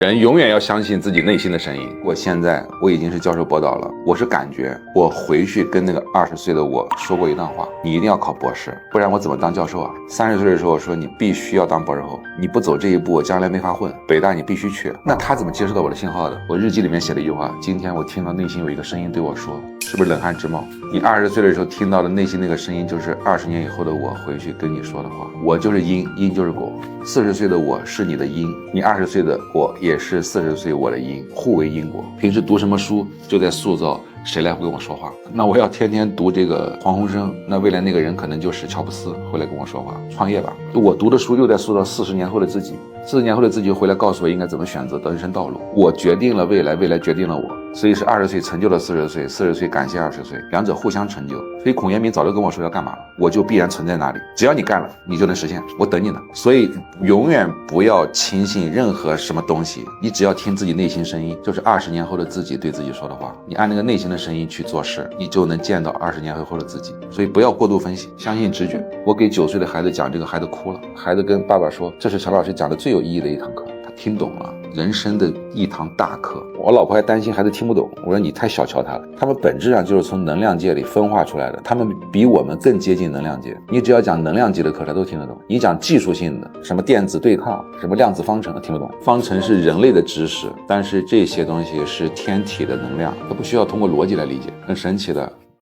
人永远要相信自己内心的声音。我已经是教授博导了，我是感觉我回去跟那个20岁的我说过一段话：你一定要考博士，不然我怎么当教授啊？30岁的时候我说你必须要当博士后，你不走这一步，我将来没法混。北大你必须去。那他怎么接受到我的信号的？我日记里面写了一句话：今天我听到内心有一个声音对我说，是不是冷汗直冒？你20岁的时候听到的内心那个声音，就是20年以后的我回去跟你说的话。我就是因，因就是果。40岁的我是你的因，你20岁的我也是40岁我的因，互为因果。平时读什么书，就在塑造谁来跟我说话。那我要天天读这个黄鸿升，那未来那个人可能就是乔布斯回来跟我说话。创业吧，我读的书就在塑造40年后的自己，40年后的自己回来告诉我应该怎么选择人生道路。我决定了未来，未来决定了我。所以是20岁成就了40岁，40岁感谢20岁，两者互相成就。所以孔彦明早就跟我说要干嘛了，我就必然存在那里，只要你干了，你就能实现，我等你呢。所以永远不要轻信任何什么东西，你只要听自己内心声音，就是20年后的自己对自己说的话，你按那个内心的声音去做事，你就能见到20年后的自己。所以不要过度分析，相信直觉。我给9岁的孩子讲这个，孩子哭了，孩子跟爸爸说，这是陈老师讲的最有意义的一堂课，他听懂了。人生的一堂大课。我老婆还担心孩子听不懂，我说你太小瞧他了，他们本质上就是从能量界里分化出来的，他们比我们更接近能量界。你只要讲能量级的课他都听得懂，你讲技术性的什么电子对抗，什么量子方程他听不懂。方程是人类的知识，但是这些东西是天体的能量，它不需要通过逻辑来理解。很神奇的，